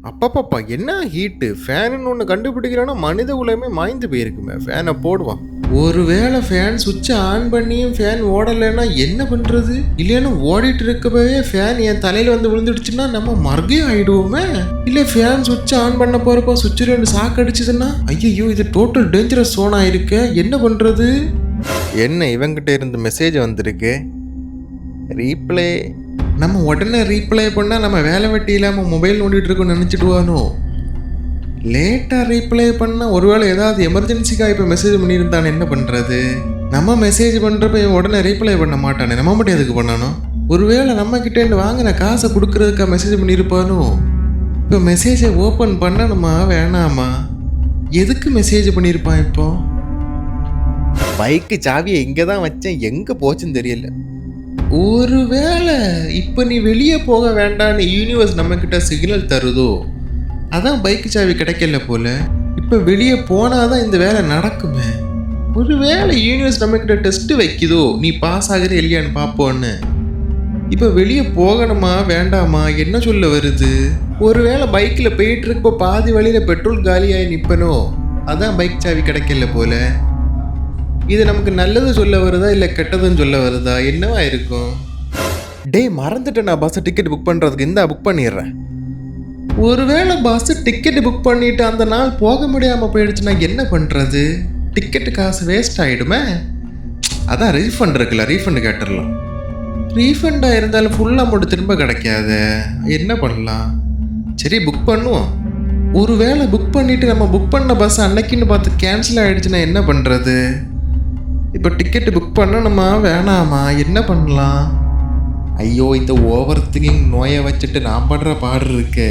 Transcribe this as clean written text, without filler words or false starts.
அப்பப்பப்பா என்ன ஹீட்டு ஃபேனுன்னு ஒன்று கண்டுபிடிக்கிறான்னா மனித குலமே மாய்ந்து போயிருக்குமே. ஃபேனை போடுவான். ஒருவேளை ஃபேன் சுவிட்சை ஆன் பண்ணியும் ஃபேன் ஓடலைன்னா என்ன பண்ணுறது? இல்லைன்னா ஓடிட்டு இருக்கவே ஃபேன் என் தலையில் வந்து விழுந்துடுச்சுன்னா நம்ம மறுபடியும் ஆகிடுவோமே. இல்லை ஃபேன் சுவிட்சை ஆன் பண்ண போகிறப்போ சுவிட்ச் 2 சாக்கு அடிச்சுதுன்னா ஐயோ இது டோட்டல் டேஞ்சரஸ் சோனாக இருக்கு. என்ன பண்ணுறது? என்ன இவங்கிட்ட இருந்து மெசேஜ் வந்திருக்கு? ரீப்ளே. நம்ம உடனே ரீப்ளை பண்ணால் நம்ம வேலை வெட்டி இல்லாமல் மொபைல் நோண்டிகிட்டு இருக்கோன்னு நினச்சிடுவானோ. லேட்டாக ரீப்ளை பண்ணால் ஒருவேளை ஏதாவது எமர்ஜென்சிக்காக இப்போ மெசேஜ் பண்ணியிருந்தானே என்ன பண்ணுறது? நம்ம மெசேஜ் பண்ணுறப்ப இவன் உடனே ரீப்ளை பண்ண மாட்டானே, நம்ம மட்டும் எதுக்கு பண்ணணும்? ஒருவேளை நம்மக்கிட்டேருந்து வாங்கின காசை கொடுக்கறதுக்காக மெசேஜ் பண்ணியிருப்பானோ. இப்போ மெசேஜை ஓப்பன் பண்ணணுமா வேணாமா? எதுக்கு மெசேஜ் பண்ணியிருப்பான்? இப்போ பைக்கு சாவியை இங்கே தான் வச்சேன், எங்கே போச்சுன்னு தெரியல. ஒருவேளை இப்போ நீ வெளியே போக வேண்டான்னு யூனிவர்ஸ் நம்மக்கிட்ட சிக்னல் தருதோ, அதான் பைக்கு சாவி கிடைக்கல போல. இப்போ வெளியே போனாதான் இந்த வேலை நடக்குமே. ஒருவேளை யூனிவர்ஸ் நம்மக்கிட்ட டெஸ்ட் வைக்குதோ, நீ பாஸ் ஆகிற இல்லையான்னு பார்ப்போன்னு. இப்போ வெளியே போகணுமா வேண்டாமா என்ன சொல்ல வருது? ஒருவேளை பைக்கில் போயிட்டு இருக்கப்போ பாதி வழியில் பெட்ரோல் காலியாகி நிற்பனோ, அதான் பைக் சாவி கிடைக்கல போல. இது நமக்கு நல்லது சொல்ல வருதா இல்லை கெட்டதுன்னு சொல்ல வருதா? என்னவா இருக்கும்? டே மறந்துட்டேன், நான் பஸ்ஸை டிக்கெட் புக் பண்ணுறதுக்கு இந்த புக் பண்ணிடுறேன். ஒருவேளை பஸ்ஸு டிக்கெட் புக் பண்ணிவிட்டு அந்த நாள் போக முடியாமல் போயிடுச்சுன்னா என்ன பண்ணுறது? டிக்கெட்டு காசு வேஸ்ட் ஆகிடுமே. அதான் ரீஃபண்ட் இருக்குல்ல, ரீஃபண்டு கேட்டுடலாம். ரீஃபண்டாக இருந்தாலும் ஃபுல் அமௌண்ட் திரும்ப கிடைக்காது. என்ன பண்ணலாம்? சரி புக் பண்ணுவோம். ஒருவேளை புக் பண்ணிவிட்டு நம்ம புக் பண்ண பஸ் அன்னைக்குன்னு பார்த்து கேன்சல் ஆகிடுச்சுன்னா என்ன பண்ணுறது? இப்போ டிக்கெட்டு புக் பண்ணணுமா வேணாமா என்ன பண்ணலாம்? ஐயோ இந்த ஓவர் திங்கிங் நோயை வச்சுட்டு நான் படுற பாடு இருக்கே.